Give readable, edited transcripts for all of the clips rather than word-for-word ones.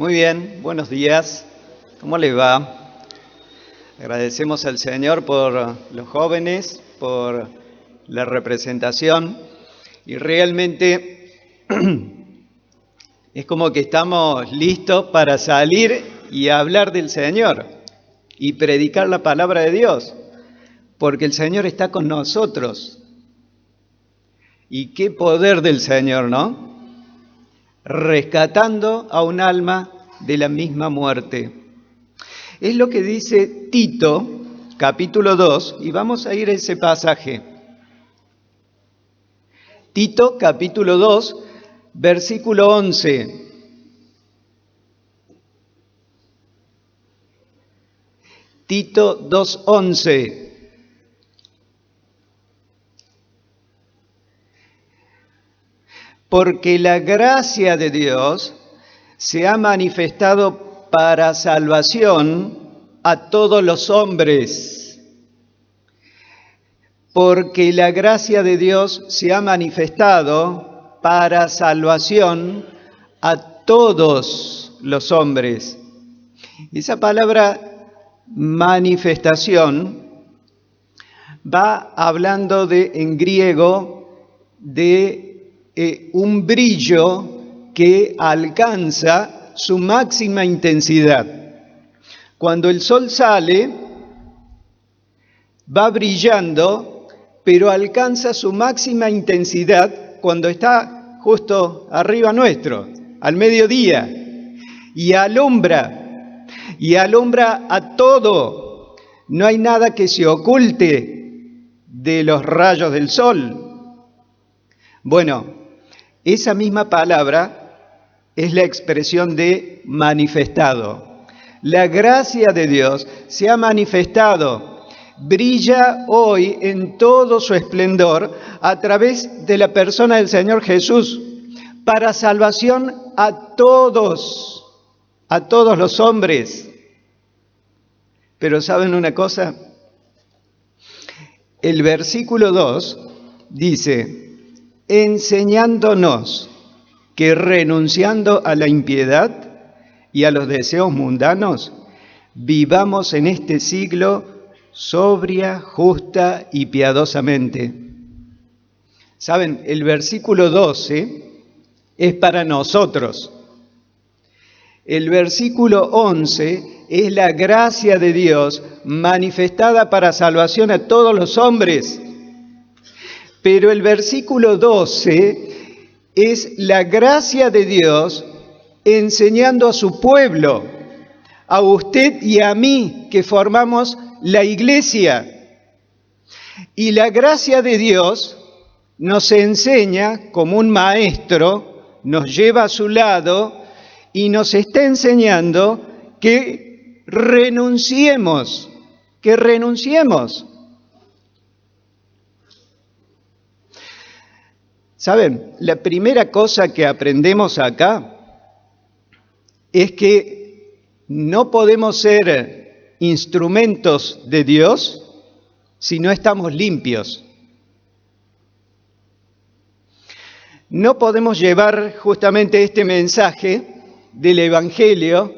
Muy bien, buenos días. ¿Cómo les va? Agradecemos al Señor por los jóvenes, por la representación y realmente es como que estamos listos para salir y hablar del Señor y predicar la palabra de Dios, porque el Señor está con nosotros. Y qué poder del Señor, ¿no? Rescatando a un alma de la misma muerte. Es lo que dice Tito, capítulo 2, y vamos a ir a ese pasaje. Tito, capítulo 2, versículo 11. Tito 2:11. Porque la gracia de Dios se ha manifestado para salvación a todos los hombres. Porque la gracia de Dios se ha manifestado para salvación a todos los hombres. Esa palabra manifestación va hablando en griego de un brillo que alcanza su máxima intensidad. Cuando el sol sale, va brillando, pero alcanza su máxima intensidad cuando está justo arriba nuestro, al mediodía, y alumbra a todo. No hay nada que se oculte de los rayos del sol. Bueno, esa misma palabra es la expresión de manifestado. La gracia de Dios se ha manifestado, brilla hoy en todo su esplendor a través de la persona del Señor Jesús, para salvación a todos los hombres. Pero ¿saben una cosa? El versículo 2 dice: enseñándonos que renunciando a la impiedad y a los deseos mundanos, vivamos en este siglo sobria, justa y piadosamente. ¿Saben? El versículo 12 es para nosotros. El versículo 11 es la gracia de Dios manifestada para salvación a todos los hombres. Pero el versículo 12 es la gracia de Dios enseñando a su pueblo, a usted y a mí que formamos la iglesia. Y la gracia de Dios nos enseña como un maestro, nos lleva a su lado y nos está enseñando que renunciemos. ¿Saben? La primera cosa que aprendemos acá es que no podemos ser instrumentos de Dios si no estamos limpios. No podemos llevar justamente este mensaje del Evangelio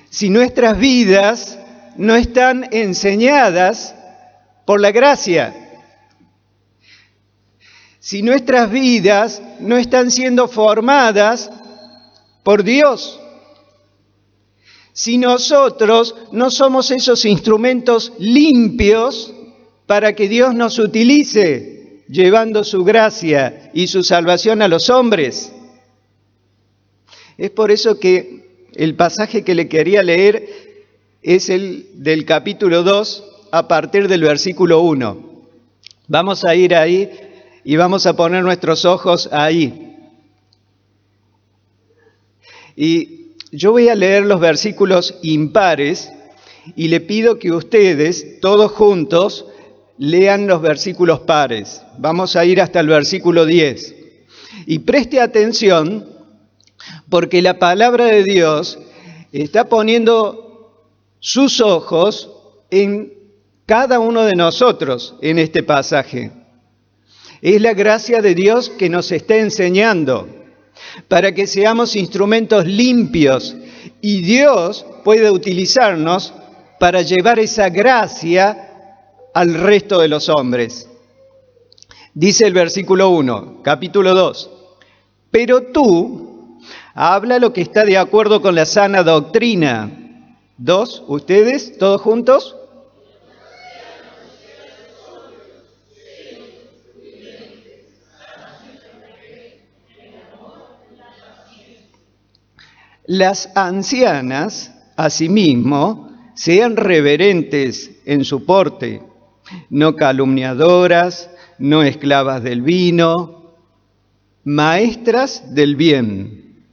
si nuestras vidas no están enseñadas por la gracia. Si nuestras vidas no están siendo formadas por Dios, si nosotros no somos esos instrumentos limpios para que Dios nos utilice, llevando su gracia y su salvación a los hombres. Es por eso que el pasaje que le quería leer es el del capítulo 2 a partir del versículo 1. Vamos a ir ahí y vamos a poner nuestros ojos ahí. Y yo voy a leer los versículos impares y le pido que ustedes, todos juntos, lean los versículos pares. Vamos a ir hasta el versículo 10. Y preste atención, porque la palabra de Dios está poniendo sus ojos en cada uno de nosotros en este pasaje. Es la gracia de Dios que nos está enseñando para que seamos instrumentos limpios Y Dios puede utilizarnos para llevar esa gracia al resto de los hombres. Dice el versículo 1, capítulo 2. Pero tú habla lo que está de acuerdo con la sana doctrina. 2, ¿ustedes? ¿Todos juntos? Las ancianas, asimismo, sean reverentes en su porte, no calumniadoras, no esclavas del vino, maestras del bien.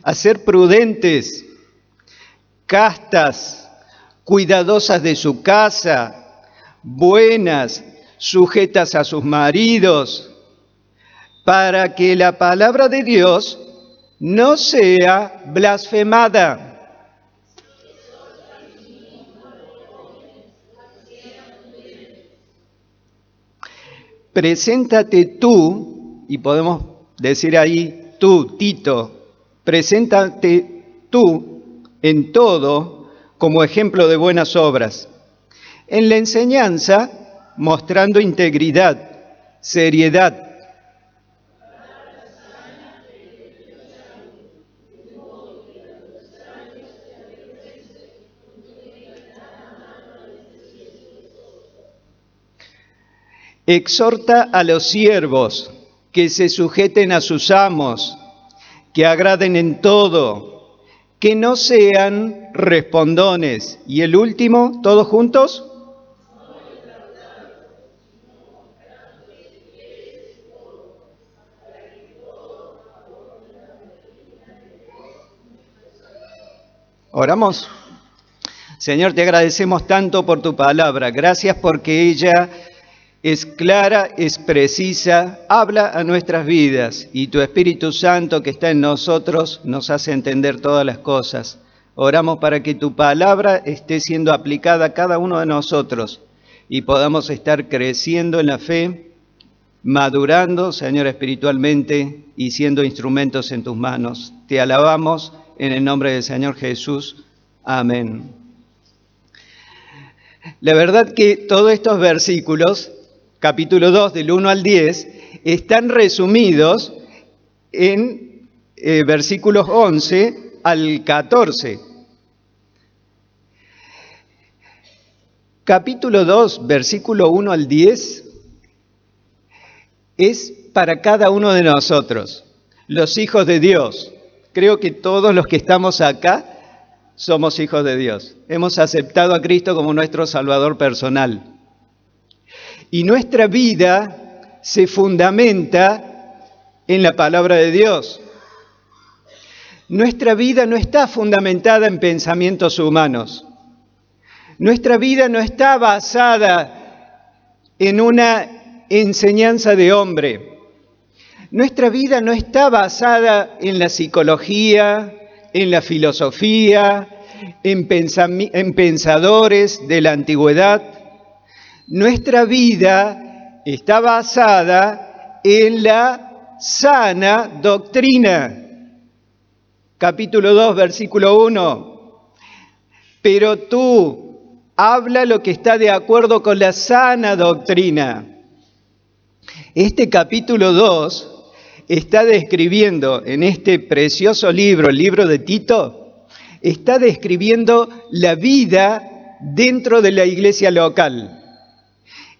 A ser prudentes, castas, cuidadosas de su casa, buenas, sujetas a sus maridos, para que la palabra de Dios no sea blasfemada. Preséntate tú, y podemos decir ahí tú, Tito, preséntate tú en todo como ejemplo de buenas obras. En la enseñanza, mostrando integridad, seriedad. Exhorta a los siervos que se sujeten a sus amos, que agraden en todo, que no sean respondones. Y el último, ¿todos juntos? Oramos. Señor, te agradecemos tanto por tu palabra. Gracias porque ella es clara, es precisa, habla a nuestras vidas y tu Espíritu Santo que está en nosotros nos hace entender todas las cosas. Oramos para que tu palabra esté siendo aplicada a cada uno de nosotros y podamos estar creciendo en la fe, madurando, Señor, espiritualmente y siendo instrumentos en tus manos. Te alabamos en el nombre del Señor Jesús. Amén. La verdad que todos estos versículos, capítulo 2, del 1 al 10, están resumidos en versículos 11 al 14. Capítulo 2, versículo 1 al 10, es para cada uno de nosotros, los hijos de Dios. Creo que todos los que estamos acá somos hijos de Dios. Hemos aceptado a Cristo como nuestro Salvador personal. Y nuestra vida se fundamenta en la palabra de Dios. Nuestra vida no está fundamentada en pensamientos humanos. Nuestra vida no está basada en una enseñanza de hombre. Nuestra vida no está basada en la psicología, en la filosofía, en pensadores de la antigüedad. Nuestra vida está basada en la sana doctrina. Capítulo 2, versículo 1. Pero tú habla lo que está de acuerdo con la sana doctrina. Este capítulo 2 está describiendo en este precioso libro, el libro de Tito, está describiendo la vida dentro de la iglesia local.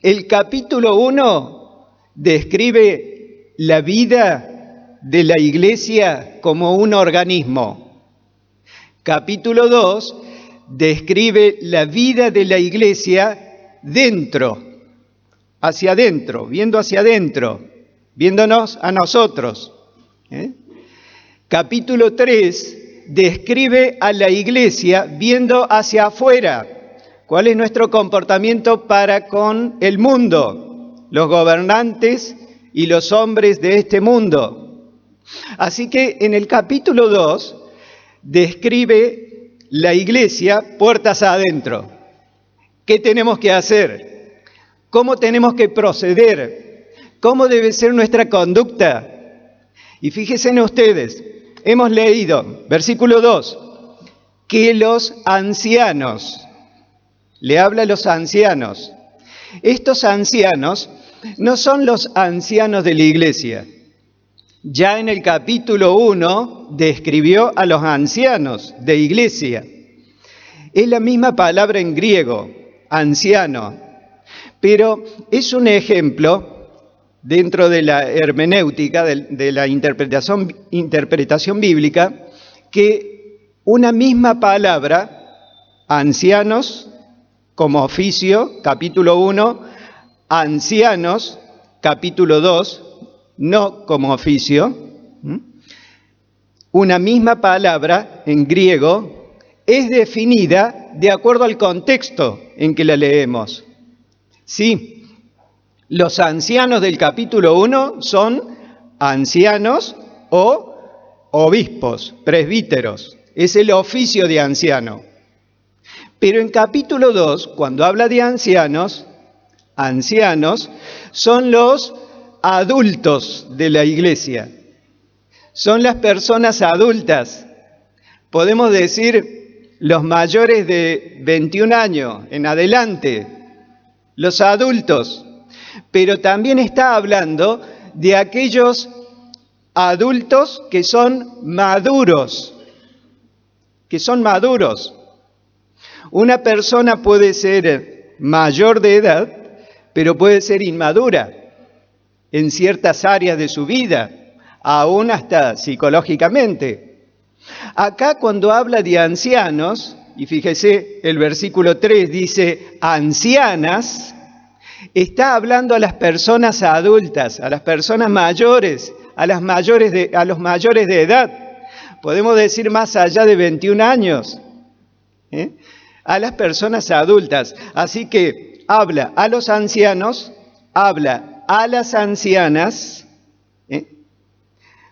El capítulo 1 describe la vida de la iglesia como un organismo. Capítulo 2 describe la vida de la iglesia dentro, hacia adentro, viéndonos a nosotros. Capítulo 3 describe a la iglesia viendo hacia afuera. ¿Cuál es nuestro comportamiento para con el mundo, los gobernantes y los hombres de este mundo? Así que en el capítulo 2 describe la iglesia puertas adentro. ¿Qué tenemos que hacer? ¿Cómo tenemos que proceder? ¿Cómo debe ser nuestra conducta? Y fíjense en ustedes, hemos leído, versículo 2, que los ancianos, le habla a los ancianos. Estos ancianos no son los ancianos de la iglesia. Ya en el capítulo 1 describió a los ancianos de iglesia. Es la misma palabra en griego, anciano, pero es un ejemplo dentro de la hermenéutica, de la interpretación bíblica, que una misma palabra, ancianos, como oficio, capítulo 1, ancianos, capítulo 2, no como oficio, una misma palabra en griego es definida de acuerdo al contexto en que la leemos. Sí, los ancianos del capítulo 1 son ancianos o obispos, presbíteros. Es el oficio de anciano. Pero en capítulo 2, cuando habla de ancianos son los adultos de la iglesia. Son las personas adultas. Podemos decir los mayores de 21 años en adelante, los adultos. Pero también está hablando de aquellos adultos que son maduros. Una persona puede ser mayor de edad, pero puede ser inmadura en ciertas áreas de su vida, aún hasta psicológicamente. Acá cuando habla de ancianos, y fíjese, el versículo 3 dice ancianas, está hablando a las personas adultas, a las personas mayores, a los mayores de edad. Podemos decir más allá de 21 años, a las personas adultas. Así que habla a los ancianos, habla a las ancianas.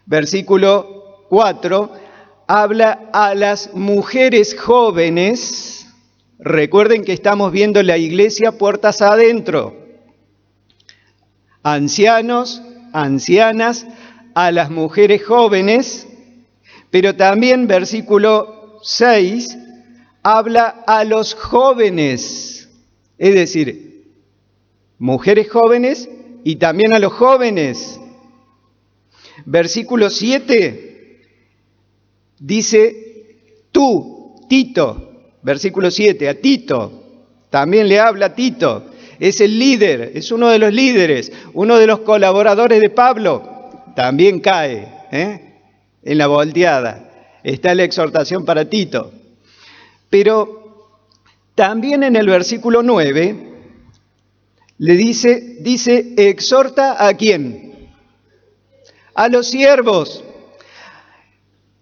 Versículo 4, habla a las mujeres jóvenes. Recuerden que estamos viendo la iglesia puertas adentro. Ancianos, ancianas, a las mujeres jóvenes, pero también versículo 6 habla a los jóvenes, es decir, mujeres jóvenes y también a los jóvenes. Versículo 7 dice, tú, Tito, versículo 7, a Tito, también le habla a Tito. Es el líder, es uno de los líderes, uno de los colaboradores de Pablo. También cae en la volteada. Está la exhortación para Tito. Pero también en el versículo 9 le dice, exhorta ¿a quién? A los siervos,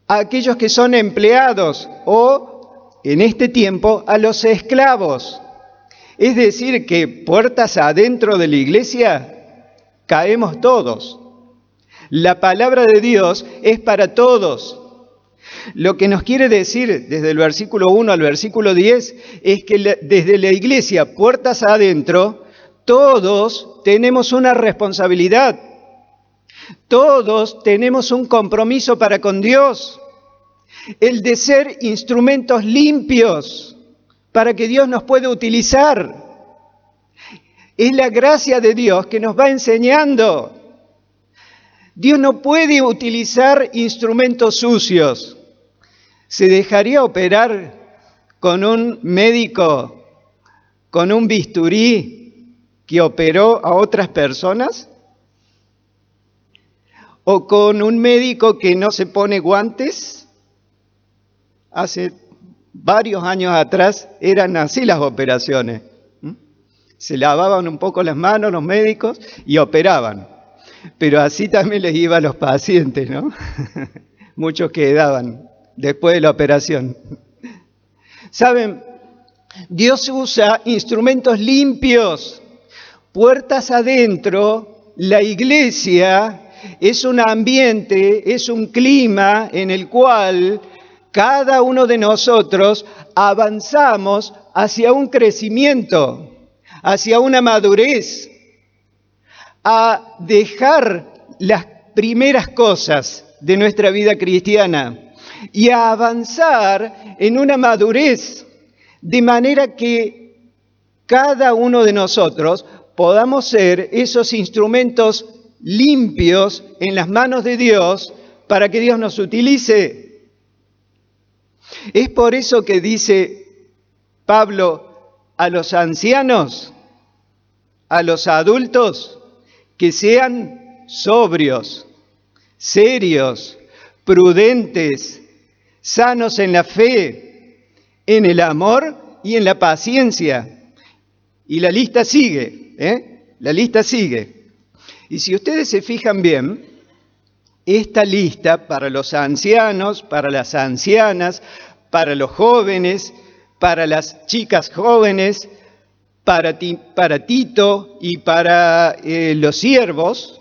a aquellos que son empleados o, en este tiempo, a los esclavos. Es decir, que puertas adentro de la iglesia caemos todos. La palabra de Dios es para todos. Lo que nos quiere decir desde el versículo 1 al versículo 10 es que desde la iglesia, puertas adentro, todos tenemos una responsabilidad. Todos tenemos un compromiso para con Dios. El de ser instrumentos limpios para que Dios nos pueda utilizar. Es la gracia de Dios que nos va enseñando. Dios no puede utilizar instrumentos sucios. ¿Se dejaría operar con un médico, con un bisturí que operó a otras personas? ¿O con un médico que no se pone guantes? Hace varios años atrás eran así las operaciones. Se lavaban un poco las manos los médicos y operaban. Pero así también les iba a los pacientes, ¿no? Muchos quedaban después de la operación. ¿Saben? Dios usa instrumentos limpios, puertas adentro. La iglesia es un ambiente, es un clima en el cual cada uno de nosotros avanzamos hacia un crecimiento, hacia una madurez, a dejar las primeras cosas de nuestra vida cristiana y a avanzar en una madurez, de manera que cada uno de nosotros podamos ser esos instrumentos limpios en las manos de Dios para que Dios nos utilice. Es por eso que dice Pablo a los ancianos, a los adultos, que sean sobrios, serios, prudentes, sanos en la fe, en el amor y en la paciencia. Y la lista sigue, La lista sigue. Y si ustedes se fijan bien, esta lista para los ancianos, para las ancianas, para los jóvenes, para las chicas jóvenes, para Tito y para los siervos,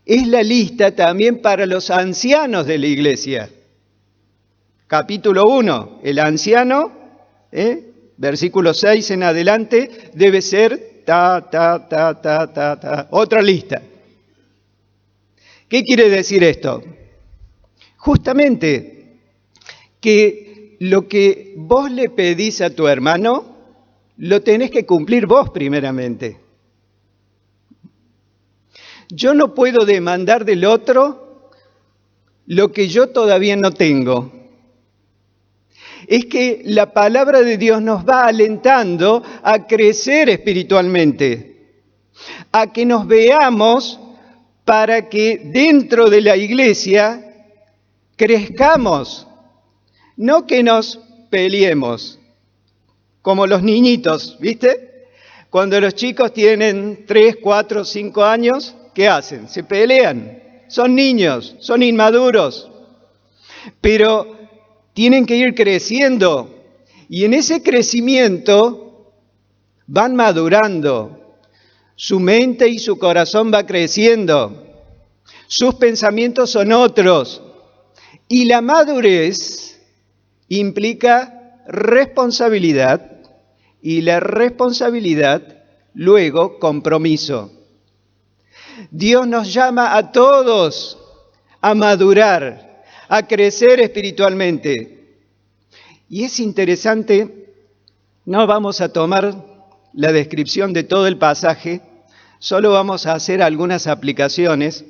es la lista también para los ancianos de la iglesia. Capítulo 1, el anciano, versículo 6 en adelante, debe ser otra lista. ¿Qué quiere decir esto? Justamente que lo que vos le pedís a tu hermano, lo tenés que cumplir vos primeramente. Yo no puedo demandar del otro lo que yo todavía no tengo. Es que la palabra de Dios nos va alentando a crecer espiritualmente, a que nos veamos para que dentro de la iglesia crezcamos, no que nos peleemos, como los niñitos, ¿viste? Cuando los chicos tienen 3, 4, 5 años, ¿qué hacen? Se pelean, son niños, son inmaduros, pero tienen que ir creciendo y en ese crecimiento van madurando. Su mente y su corazón va creciendo, sus pensamientos son otros y la madurez implica responsabilidad y la responsabilidad luego compromiso. Dios nos llama a todos a madurar, a crecer espiritualmente. Y es interesante, no vamos a tomar la descripción de todo el pasaje, solo vamos a hacer algunas aplicaciones,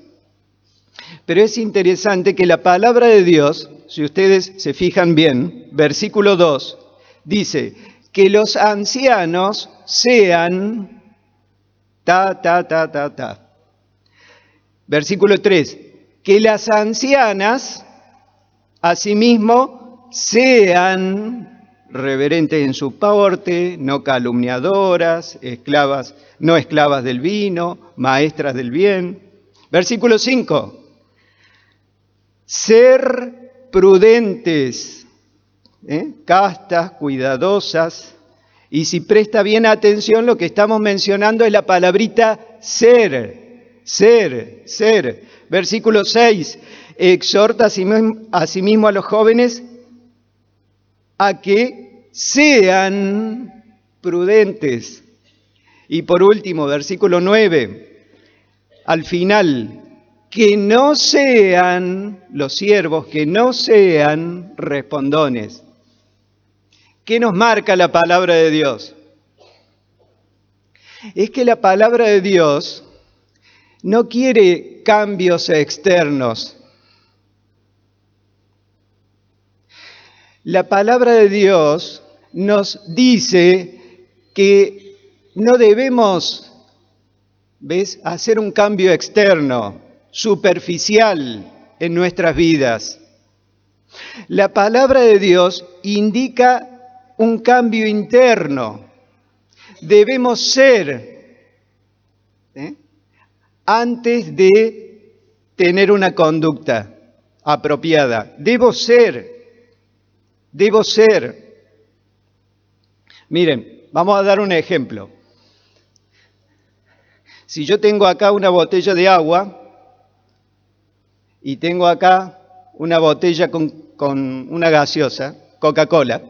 pero es interesante que la palabra de Dios, si ustedes se fijan bien, versículo 2, dice que los ancianos sean Versículo 3, que las ancianas asimismo sean reverentes en su porte, no calumniadoras, no esclavas del vino, maestras del bien. Versículo 5, ser prudentes, castas, cuidadosas, y si presta bien atención, lo que estamos mencionando es la palabrita ser. Versículo 6, exhorta asimismo a los jóvenes a que sean prudentes. Y por último, versículo 9, al final, que no sean los siervos, que no sean respondones. ¿Qué nos marca la palabra de Dios? Es que la palabra de Dios no quiere cambios externos. La palabra de Dios nos dice que no debemos, hacer un cambio externo, superficial en nuestras vidas. La palabra de Dios indica un cambio interno. Debemos ser, antes de tener una conducta apropiada. Debo ser. Miren, vamos a dar un ejemplo. Si yo tengo acá una botella de agua y tengo acá una botella con una gaseosa, Coca-Cola,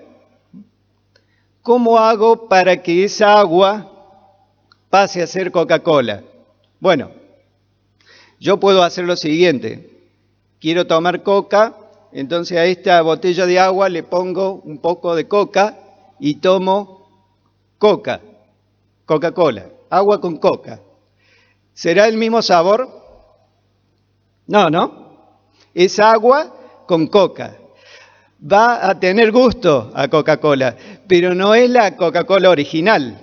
¿cómo hago para que esa agua pase a ser Coca-Cola? Bueno, yo puedo hacer lo siguiente. Quiero tomar coca, entonces a esta botella de agua le pongo un poco de coca y tomo Coca-Cola, agua con coca. ¿Será el mismo sabor? No, ¿no? Es agua con coca. Va a tener gusto a Coca-Cola, pero no es la Coca-Cola original.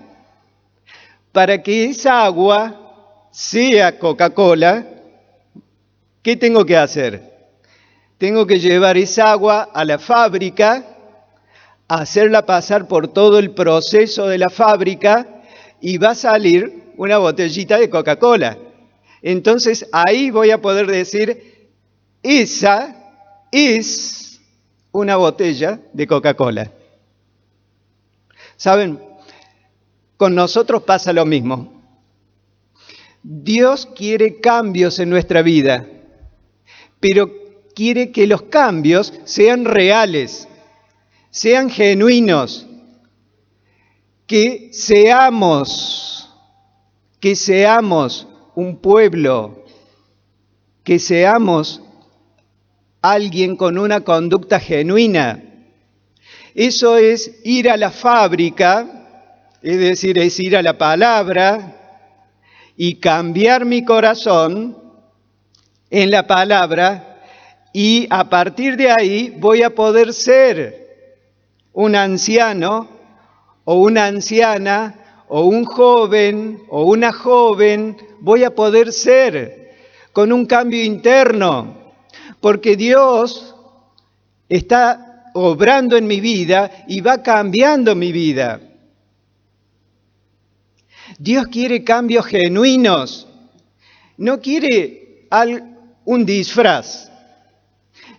Para que esa agua sea Coca-Cola, ¿qué tengo que hacer? Tengo que llevar esa agua a la fábrica, hacerla pasar por todo el proceso de la fábrica y va a salir una botellita de Coca-Cola. Entonces ahí voy a poder decir, esa es una botella de Coca-Cola. ¿Saben? Con nosotros pasa lo mismo. Dios quiere cambios en nuestra vida, pero quiere que los cambios sean reales, sean genuinos, que seamos un pueblo, que seamos alguien con una conducta genuina. Eso es ir a la fábrica, es decir, es ir a la palabra y cambiar mi corazón en la palabra, y a partir de ahí voy a poder ser un anciano o una anciana o un joven o una joven, voy a poder ser con un cambio interno, porque Dios está obrando en mi vida y va cambiando mi vida. Dios quiere cambios genuinos, no quiere un disfraz.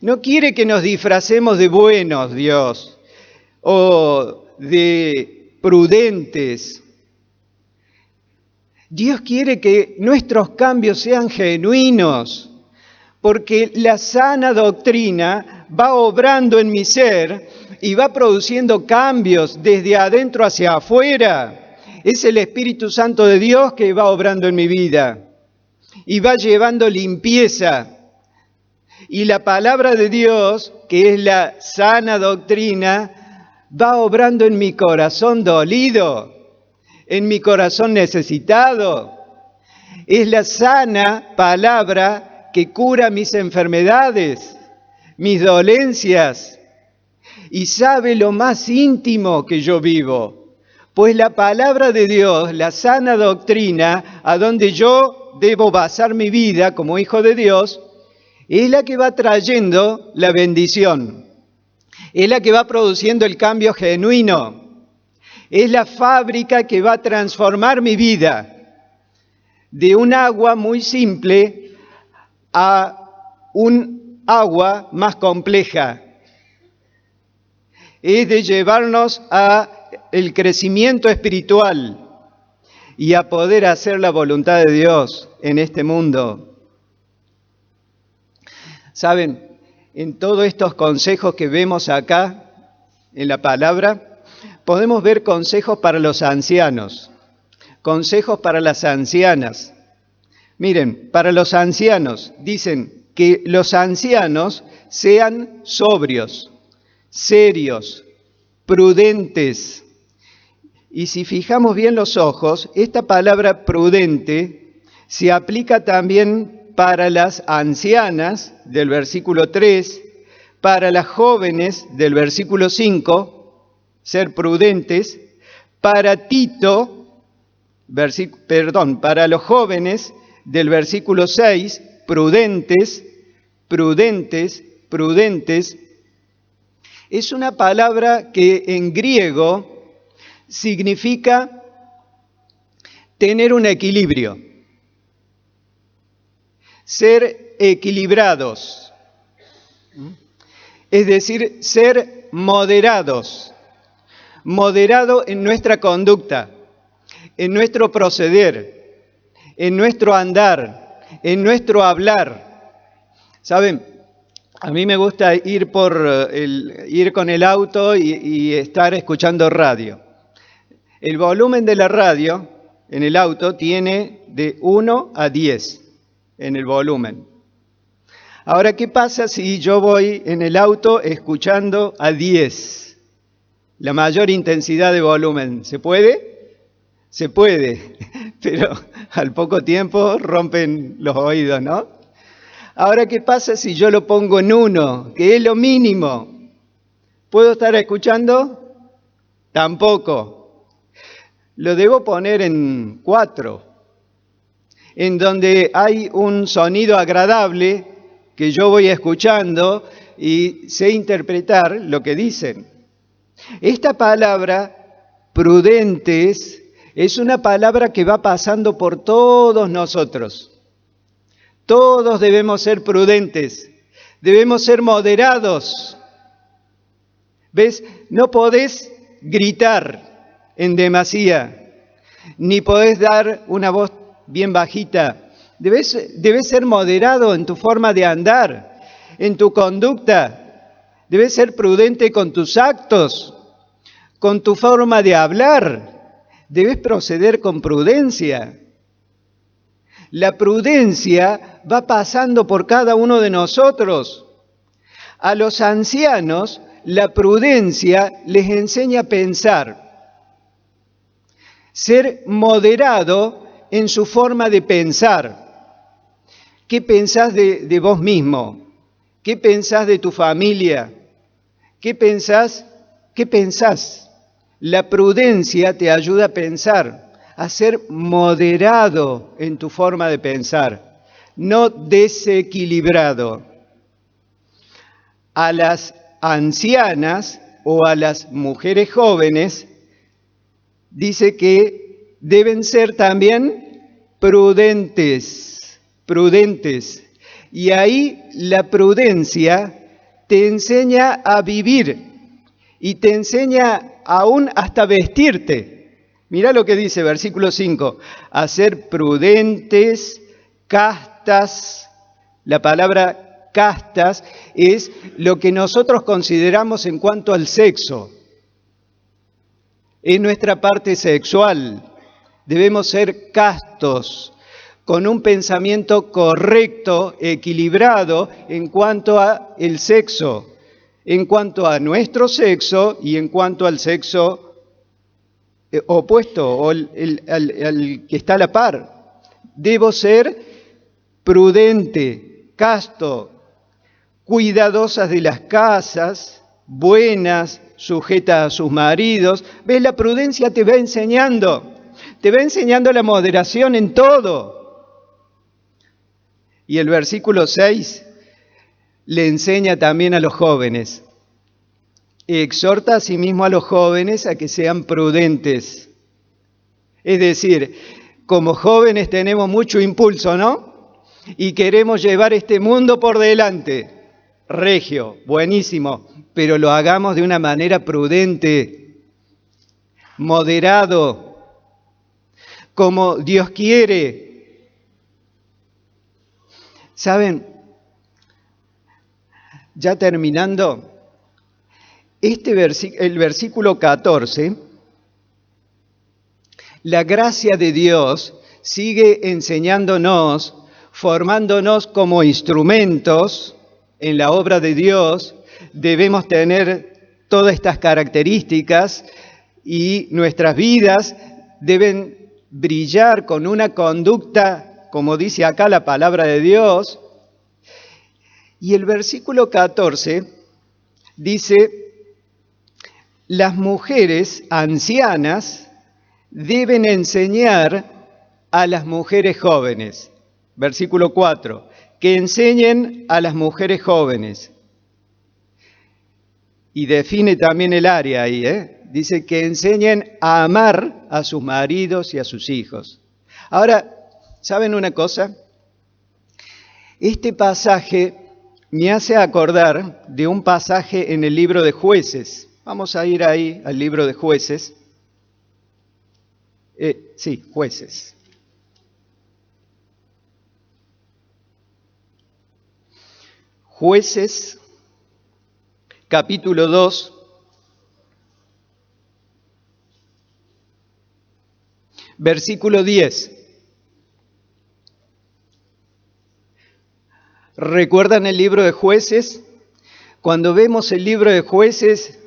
No quiere que nos disfracemos de buenos, Dios, o de prudentes. Dios quiere que nuestros cambios sean genuinos, porque la sana doctrina va obrando en mi ser y va produciendo cambios desde adentro hacia afuera. Es el Espíritu Santo de Dios que va obrando en mi vida y va llevando limpieza. Y la palabra de Dios, que es la sana doctrina, va obrando en mi corazón dolido, en mi corazón necesitado. Es la sana palabra que cura mis enfermedades, mis dolencias, y sabe lo más íntimo que yo vivo. Pues la palabra de Dios, la sana doctrina, a donde yo debo basar mi vida como hijo de Dios, es la que va trayendo la bendición, es la que va produciendo el cambio genuino, es la fábrica que va a transformar mi vida de un agua muy simple a un agua más compleja. Es de llevarnos a el crecimiento espiritual y a poder hacer la voluntad de Dios en este mundo. Saben, en todos estos consejos que vemos acá en la palabra, podemos ver consejos para los ancianos, consejos para las ancianas. Miren, para los ancianos dicen que los ancianos sean sobrios, serios, prudentes. Y si fijamos bien los ojos, esta palabra prudente se aplica también para las ancianas, del versículo 3, para las jóvenes, del versículo 5, ser prudentes, para Tito, para los jóvenes, del versículo 6, prudentes, prudentes, prudentes. Es una palabra que en griego significa tener un equilibrio. Ser equilibrados, es decir, ser moderados, moderado en nuestra conducta, en nuestro proceder, en nuestro andar, en nuestro hablar. ¿Saben? A mí me gusta ir con el auto y estar escuchando radio. El volumen de la radio en el auto tiene de 1 a 10 en el volumen. Ahora, ¿qué pasa si yo voy en el auto escuchando a 10? La mayor intensidad de volumen. ¿Se puede? Se puede, pero al poco tiempo rompen los oídos, ¿no? Ahora, ¿qué pasa si yo lo pongo en 1, que es lo mínimo? ¿Puedo estar escuchando? Tampoco. Lo debo poner en 4, en donde hay un sonido agradable que yo voy escuchando y sé interpretar lo que dicen. Esta palabra, prudentes, es una palabra que va pasando por todos nosotros. Todos debemos ser prudentes, debemos ser moderados. ¿Ves? No podés gritar en demasía, ni podés dar una voz bien bajita. Debes ser moderado en tu forma de andar, en tu conducta. Debes ser prudente con tus actos, con tu forma de hablar. Debes proceder con prudencia. La prudencia va pasando por cada uno de nosotros. A los ancianos, la prudencia les enseña a pensar. Ser moderado en su forma de pensar. ¿Qué pensás de vos mismo? ¿Qué pensás de tu familia? ¿Qué pensás? La prudencia te ayuda a pensar, a ser moderado en tu forma de pensar, no desequilibrado. A las ancianas o a las mujeres jóvenes dice que deben ser también prudentes. Y ahí la prudencia te enseña a vivir y te enseña aún hasta vestirte. Mirá lo que dice versículo 5, a ser prudentes, castas. La palabra castas es lo que nosotros consideramos en cuanto al sexo. Es nuestra parte sexual. Debemos ser castos, con un pensamiento correcto, equilibrado en cuanto a el sexo, en cuanto a nuestro sexo y en cuanto al sexo opuesto o al que está a la par. Debo ser prudente, casto, cuidadosas de las casas, buenas, sujetas a sus maridos. ¿Ves? La prudencia te va enseñando la moderación en todo. Y el versículo 6 le enseña también a los jóvenes. Exhorta asimismo a los jóvenes a que sean prudentes. Es decir, como jóvenes tenemos mucho impulso, ¿no? Y queremos llevar este mundo por delante. Regio, buenísimo, pero lo hagamos de una manera prudente, moderado, como Dios quiere. ¿Saben? Ya terminando, el versículo 14, la gracia de Dios sigue enseñándonos, formándonos como instrumentos en la obra de Dios. Debemos tener todas estas características y nuestras vidas deben brillar con una conducta, como dice acá la palabra de Dios. Y el versículo 14 dice, las mujeres ancianas deben enseñar a las mujeres jóvenes. Versículo 4, que enseñen a las mujeres jóvenes. Y define también el área ahí, dice que enseñen a amar a sus maridos y a sus hijos. Ahora, ¿saben una cosa? Este pasaje me hace acordar de un pasaje en el libro de Jueces. Vamos a ir ahí al libro de Jueces. Jueces. Jueces, capítulo 2, Versículo 10. ¿Recuerdan el libro de Jueces? Cuando vemos el libro de Jueces,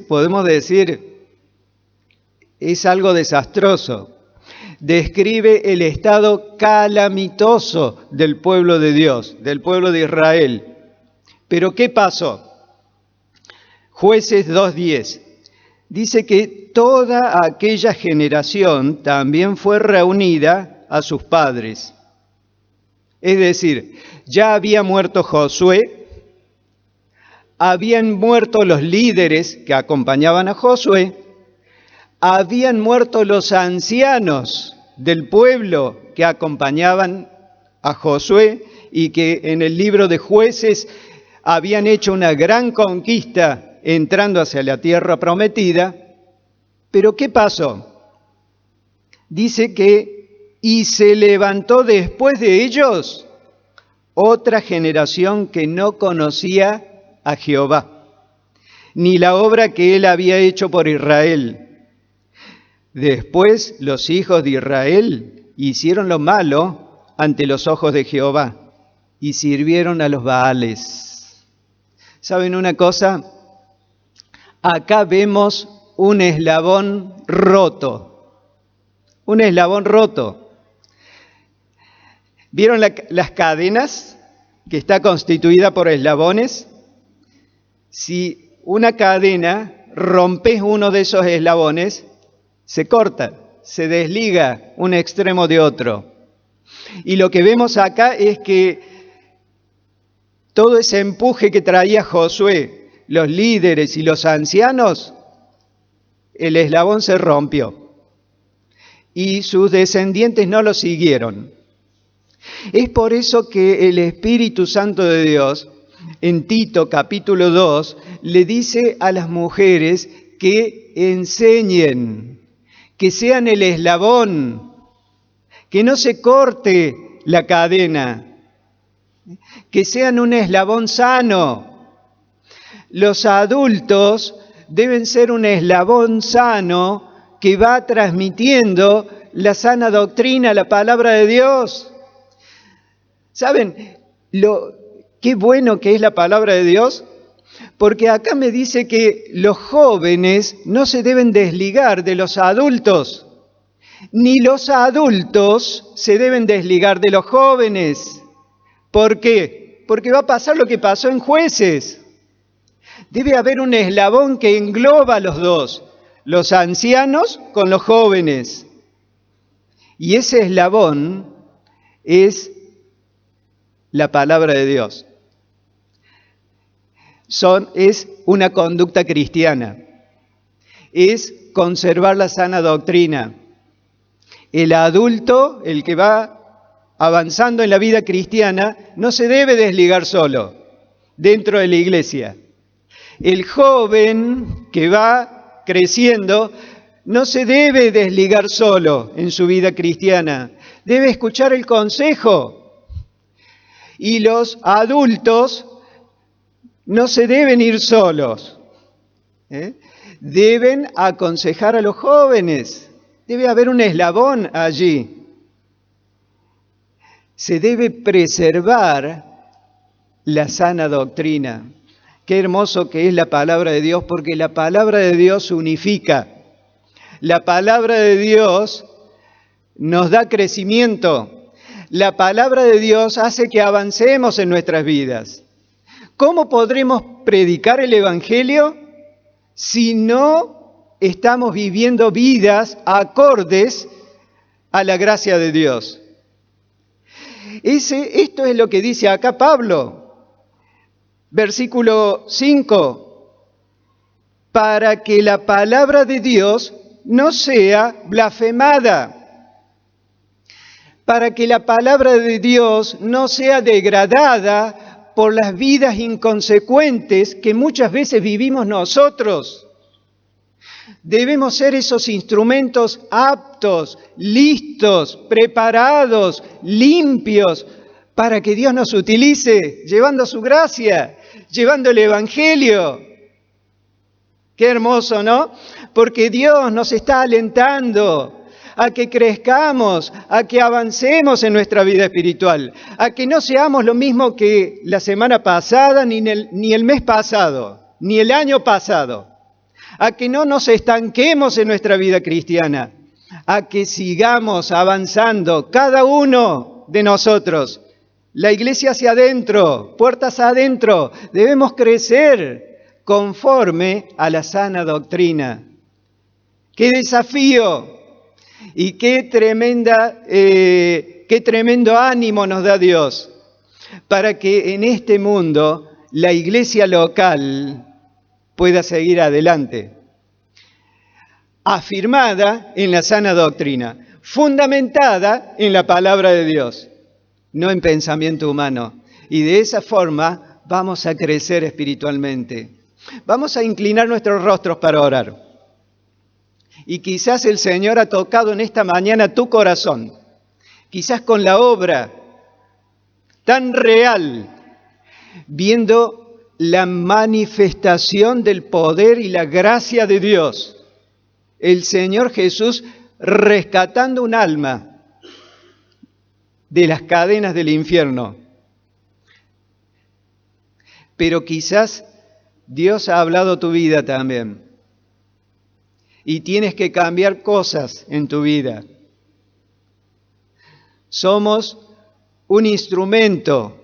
podemos decir, es algo desastroso. Describe el estado calamitoso del pueblo de Dios, del pueblo de Israel. Pero ¿qué pasó? Jueces 2:10 dice que toda aquella generación también fue reunida a sus padres. Es decir, ya había muerto Josué, habían muerto los líderes que acompañaban a Josué, habían muerto los ancianos del pueblo que acompañaban a Josué y que en el libro de Jueces habían hecho una gran conquista entrando hacia la tierra prometida. Pero ¿qué pasó? Dice que y se levantó después de ellos otra generación que no conocía a Jehová, ni la obra que él había hecho por Israel. Después los hijos de Israel hicieron lo malo ante los ojos de Jehová y sirvieron a los Baales. ¿Saben una cosa? Acá vemos un eslabón roto. Un eslabón roto. ¿Vieron las cadenas que está constituida por eslabones? Si una cadena rompes uno de esos eslabones, se corta, se desliga un extremo de otro. Y lo que vemos acá es que todo ese empuje que traía Josué, los líderes y los ancianos, el eslabón se rompió. Y sus descendientes no lo siguieron. Es por eso que el Espíritu Santo de Dios, en Tito capítulo 2, le dice a las mujeres que enseñen, que sean el eslabón, que no se corte la cadena, que sean un eslabón sano. Los adultos deben ser un eslabón sano que va transmitiendo la sana doctrina, la palabra de Dios. ¿Saben qué bueno que es la palabra de Dios? Porque acá me dice que los jóvenes no se deben desligar de los adultos, ni los adultos se deben desligar de los jóvenes. ¿Por qué? Porque va a pasar lo que pasó en Jueces. Debe haber un eslabón que engloba a los dos, los ancianos con los jóvenes. Y ese eslabón es la palabra de Dios. Es una conducta cristiana. Es conservar la sana doctrina. El adulto, el que va avanzando en la vida cristiana, no se debe desligar solo dentro de la iglesia. El joven que va creciendo no se debe desligar solo en su vida cristiana. Debe escuchar el consejo. Y los adultos no se deben ir solos. Deben aconsejar a los jóvenes. Debe haber un eslabón allí. Se debe preservar la sana doctrina. Qué hermoso que es la palabra de Dios, porque la palabra de Dios unifica. La palabra de Dios nos da crecimiento. La palabra de Dios hace que avancemos en nuestras vidas. ¿Cómo podremos predicar el Evangelio si no estamos viviendo vidas acordes a la gracia de Dios? Esto es lo que dice acá Pablo. Versículo 5. Para que la palabra de Dios no sea blasfemada. Para que la palabra de Dios no sea degradada por las vidas inconsecuentes que muchas veces vivimos nosotros. Debemos ser esos instrumentos aptos, listos, preparados, limpios, para que Dios nos utilice, llevando su gracia, llevando el Evangelio. Qué hermoso, ¿no? Porque Dios nos está alentando a que crezcamos, a que avancemos en nuestra vida espiritual, a que no seamos lo mismo que la semana pasada, ni el mes pasado, ni el año pasado, a que no nos estanquemos en nuestra vida cristiana, a que sigamos avanzando cada uno de nosotros. La iglesia hacia adentro, puertas adentro, debemos crecer conforme a la sana doctrina. ¡Qué desafío! Y qué tremendo ánimo nos da Dios para que en este mundo la iglesia local pueda seguir adelante, afirmada en la sana doctrina, fundamentada en la palabra de Dios, no en pensamiento humano. Y de esa forma vamos a crecer espiritualmente. Vamos a inclinar nuestros rostros para orar. Y quizás el Señor ha tocado en esta mañana tu corazón, quizás con la obra tan real, viendo la manifestación del poder y la gracia de Dios. El Señor Jesús rescatando un alma de las cadenas del infierno. Pero quizás Dios ha hablado a tu vida también. Y tienes que cambiar cosas en tu vida. Somos un instrumento,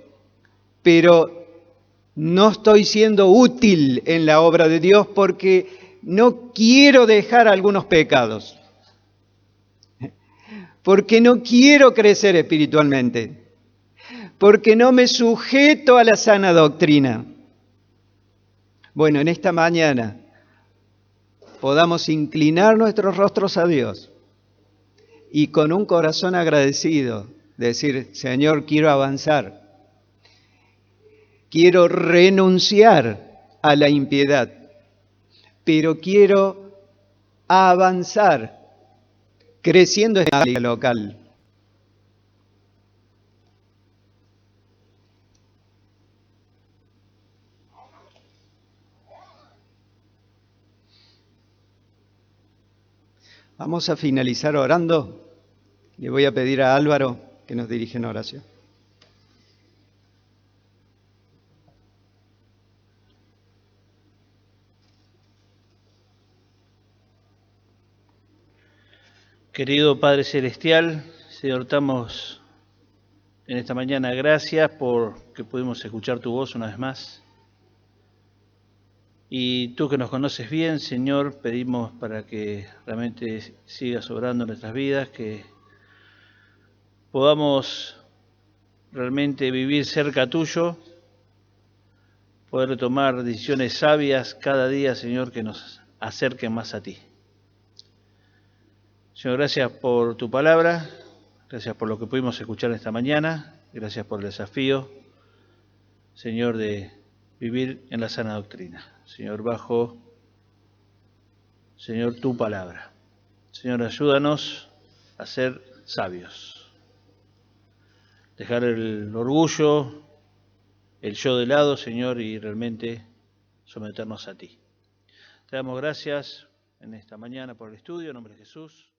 pero no estoy siendo útil en la obra de Dios porque no quiero dejar algunos pecados. Porque no quiero crecer espiritualmente. Porque no me sujeto a la sana doctrina. Bueno, en esta mañana podamos inclinar nuestros rostros a Dios y con un corazón agradecido decir, Señor, quiero avanzar, quiero renunciar a la impiedad, pero quiero avanzar creciendo en la vida local. Vamos a finalizar orando. Le voy a pedir a Álvaro que nos dirija en oración. Querido Padre Celestial, Señor, damos en esta mañana gracias por que pudimos escuchar tu voz una vez más. Y tú que nos conoces bien, Señor, pedimos para que realmente sigas obrando en nuestras vidas, que podamos realmente vivir cerca tuyo, poder tomar decisiones sabias cada día, Señor, que nos acerquen más a ti. Señor, gracias por tu palabra, gracias por lo que pudimos escuchar esta mañana, gracias por el desafío, Señor, de vivir en la sana doctrina. Señor, bajo, Señor, tu palabra. Señor, ayúdanos a ser sabios. Dejar el orgullo, el yo de lado, Señor, y realmente someternos a ti. Te damos gracias en esta mañana por el estudio, en nombre de Jesús.